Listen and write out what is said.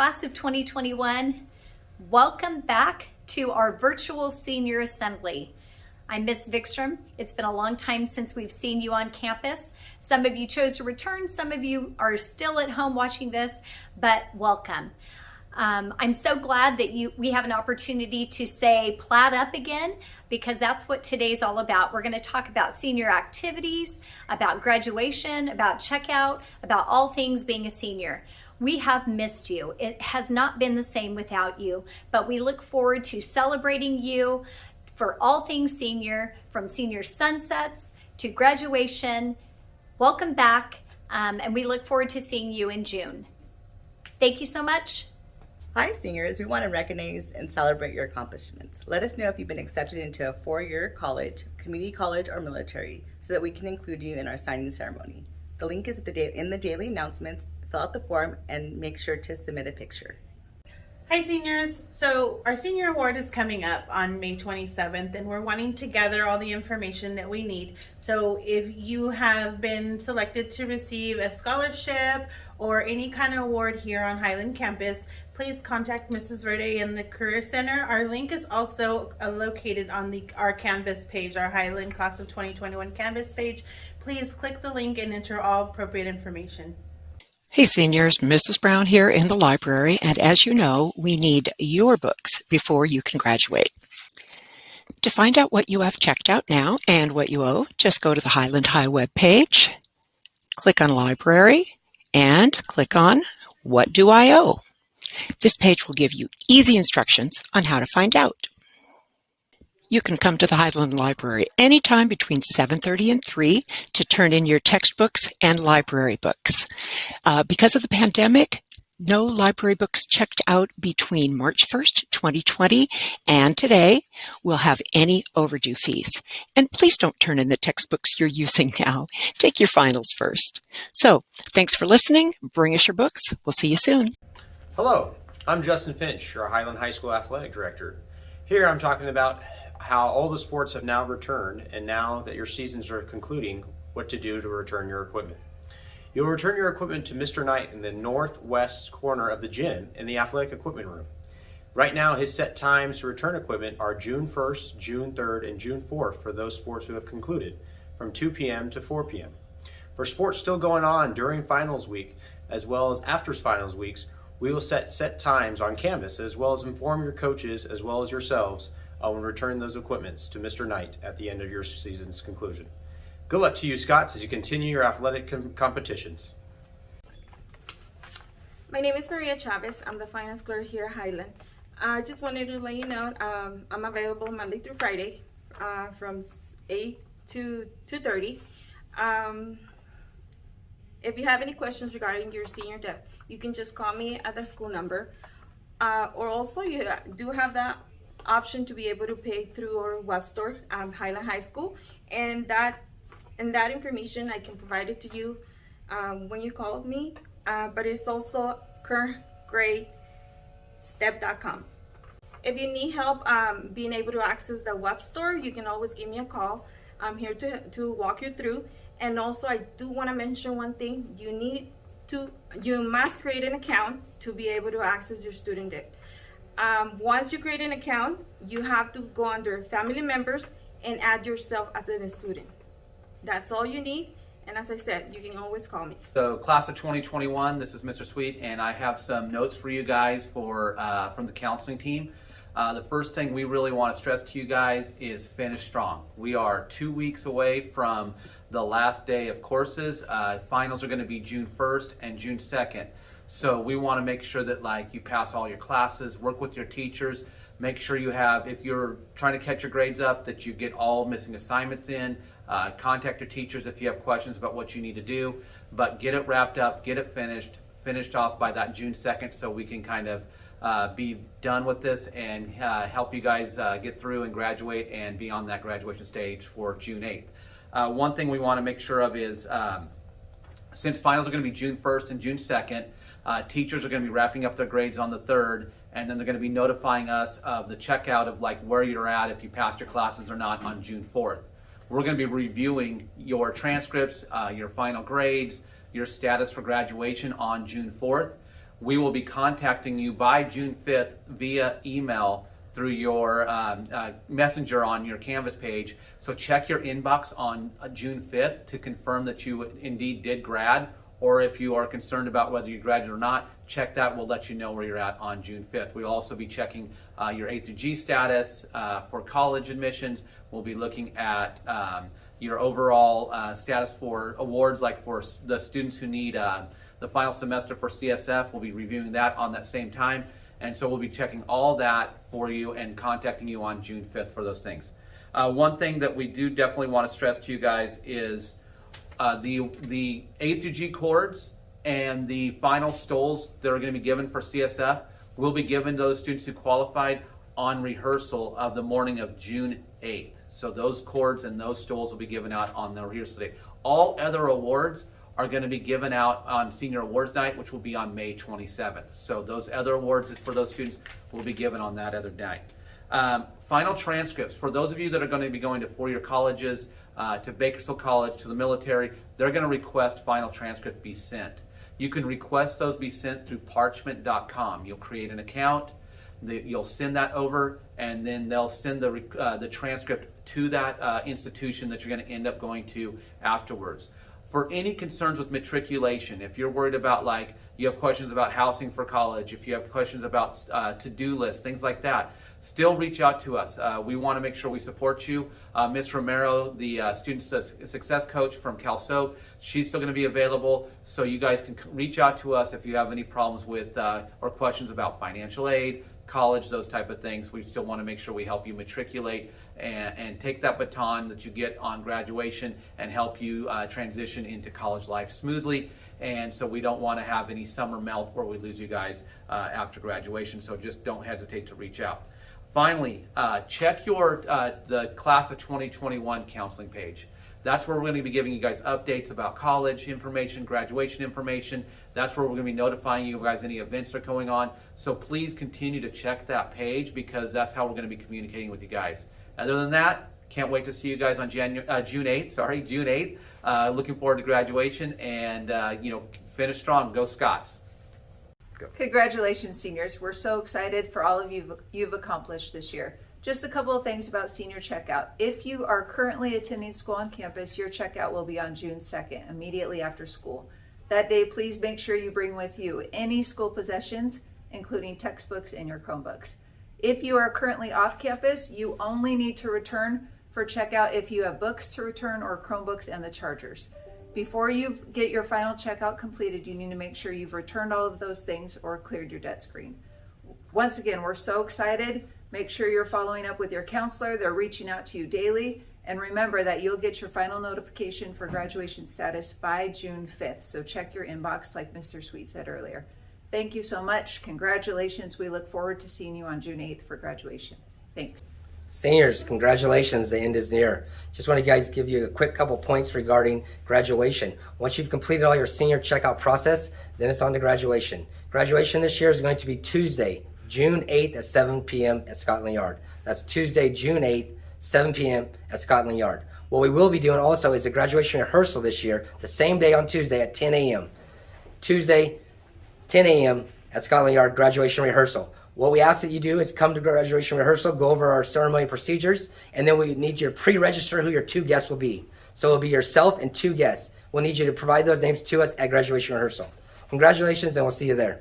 class of 2021, welcome back to our virtual senior assembly. I'm Miss Vikstrom. It's been a long time since we've seen you on campus. Some of you chose to return, some of you are still at home watching this, but welcome. I'm so glad that we have an opportunity to say Plaid Up again, because that's what today's all about. We're going to talk about senior activities, about graduation, about checkout, about all things being a senior. We have missed you. It has not been the same without you, but we look forward to celebrating you for all things senior, from senior sunsets to graduation. Welcome back, and we look forward to seeing you in June. Thank you so much. Hi seniors, we want to recognize and celebrate your accomplishments. Let us know if you've been accepted into a four-year college, community college, or military, so that we can include you in our signing ceremony. The link is in the daily announcements. Fill out the form and make sure to submit a picture. Hi seniors, so our senior award is coming up on May 27th, and we're wanting to gather all the information that we need. So if you have been selected to receive a scholarship or any kind of award here on Highland campus, please contact Mrs. Verde in the Career Center. Our link is also located on our Canvas page, our Highland Class of 2021 Canvas page. Please click the link and enter all appropriate information. Hey seniors, Mrs. Brown here in the library, and as you know, we need your books before you can graduate. To find out what you have checked out now and what you owe, just go to the Highland High web page, click on Library, and click on What Do I Owe? This page will give you easy instructions on how to find out. You can come to the Highland Library anytime between 7:30 and 3 to turn in your textbooks and library books. Because of the pandemic, no library books checked out between March 1st, 2020 and today will have any overdue fees. And please don't turn in the textbooks you're using now. Take your finals first. So, thanks for listening. Bring us your books. We'll see you soon. Hello, I'm Justin Finch, your Highland High School Athletic Director. Here I'm talking about how all the sports have now returned, and now that your seasons are concluding, what to do to return your equipment. You'll return your equipment to Mr. Knight in the northwest corner of the gym in the athletic equipment room. Right now, his set times to return equipment are June 1st, June 3rd, and June 4th for those sports who have concluded, from 2 p.m. to 4 p.m. For sports still going on during finals week, as well as after finals weeks, we will set times on Canvas, as well as inform your coaches, as well as yourselves, when returning those equipments to Mr. Knight at the end of your season's conclusion. Good luck to you, Scots, as you continue your athletic competitions. My name is Maria Chavez. I'm the finance clerk here at Highland. I just wanted to let you know I'm available Monday through Friday from 8 to 2:30. If you have any questions regarding your senior debt, you can just call me at the school number. Or also you do have that option to be able to pay through our web store, Highland High School, and that information I can provide it to you when you call me, but it's also currentgradestep.com. If you need help being able to access the web store, you can always give me a call. I'm here to walk you through. And also I do want to mention one thing: you must create an account to be able to access your student debt. Once you create an account, you have to go under family members and add yourself as a student. That's all you need. And as I said, you can always call me. So class of 2021, this is Mr. Sweet, and I have some notes for you guys from the counseling team. The first thing we really want to stress to you guys is finish strong. We are 2 weeks away from the last day of courses. Finals are going to be June 1st and June 2nd. So we want to make sure that you pass all your classes, work with your teachers, make sure you have, if you're trying to catch your grades up, that you get all missing assignments in, contact your teachers if you have questions about what you need to do, but get it wrapped up, get it finished off by that June 2nd so we can kind of be done with this and help you guys get through and graduate and be on that graduation stage for June 8th. One thing we want to make sure of is, since finals are going to be June 1st and June 2nd, teachers are going to be wrapping up their grades on the 3rd, and then they're going to be notifying us of the checkout of where you're at, if you passed your classes or not, on June 4th. We're going to be reviewing your transcripts, your final grades, your status for graduation on June 4th. we will be contacting you by June 5th via email through your messenger on your Canvas page. So check your inbox on June 5th to confirm that you indeed did grad, or if you are concerned about whether you graduated or not, check that. We'll let you know where you're at on June 5th. We'll also be checking your A through G status for college admissions. We'll be looking at your overall status for awards, like for the students who need the final semester for CSF. We'll be reviewing that on that same time. And so we'll be checking all that for you and contacting you on June 5th for those things. One thing that we do definitely want to stress to you guys is the A through G chords and the final stoles that are going to be given for CSF will be given to those students who qualified on rehearsal of the morning of June 8th. So those chords and those stoles will be given out on the rehearsal day. All other awards are going to be given out on Senior Awards Night, which will be on May 27th. So those other awards for those students will be given on that other night. Final transcripts, for those of you that are going to be going to four-year colleges, to Bakersfield College, to the military, they're going to request final transcript be sent. You can request those be sent through parchment.com. You'll create an account, you'll send that over, and then they'll send the transcript to that institution that you're going to end up going to afterwards. For any concerns with matriculation, if you're worried about, like, you have questions about housing for college, if you have questions about to-do lists, things like that, still reach out to us. We want to make sure we support you. Ms. Romero, the student success coach from CalSO, she's still going to be available, so you guys can reach out to us if you have any problems with or questions about financial aid, college, those type of things. We still want to make sure we help you matriculate and take that baton that you get on graduation and help you transition into college life smoothly. And so we don't want to have any summer melt where we lose you guys after graduation, so just don't hesitate to reach out. Finally, check your the class of 2021 counseling page. That's where we're going to be giving you guys updates about college information, graduation information. That's where we're going to be notifying you guys any events that are going on. So please continue to check that page, because that's how we're going to be communicating with you guys. Other than that, can't wait to see you guys on June 8th. Looking forward to graduation, and finish strong. Go Scots. Congratulations, seniors. We're so excited for all of you've accomplished this year. Just a couple of things about senior checkout. If you are currently attending school on campus, your checkout will be on June 2nd, immediately after school. That day, please make sure you bring with you any school possessions, including textbooks and your Chromebooks. If you are currently off campus, you only need to return for checkout if you have books to return or Chromebooks and the chargers. Before you get your final checkout completed, you need to make sure you've returned all of those things or cleared your debt screen. Once again, we're so excited. Make sure you're following up with your counselor. They're reaching out to you daily. And remember that you'll get your final notification for graduation status by June 5th. So check your inbox, like Mr. Sweet said earlier. Thank you so much. Congratulations. We look forward to seeing you on June 8th for graduation. Thanks. Seniors, congratulations, the end is near. Just want to give you a quick couple points regarding graduation. Once you've completed all your senior checkout process, then it's on to graduation. Graduation this year is going to be Tuesday, June 8th at 7 p.m. at Scotland Yard. That's Tuesday, June 8th, 7 p.m. at Scotland Yard. What we will be doing also is the graduation rehearsal this year, the same day on Tuesday at 10 a.m. Tuesday, 10 a.m. at Scotland Yard, graduation rehearsal. What we ask that you do is come to graduation rehearsal, go over our ceremony procedures, and then we need you to pre-register who your two guests will be. So it'll be yourself and two guests. We'll need you to provide those names to us at graduation rehearsal. Congratulations, and we'll see you there.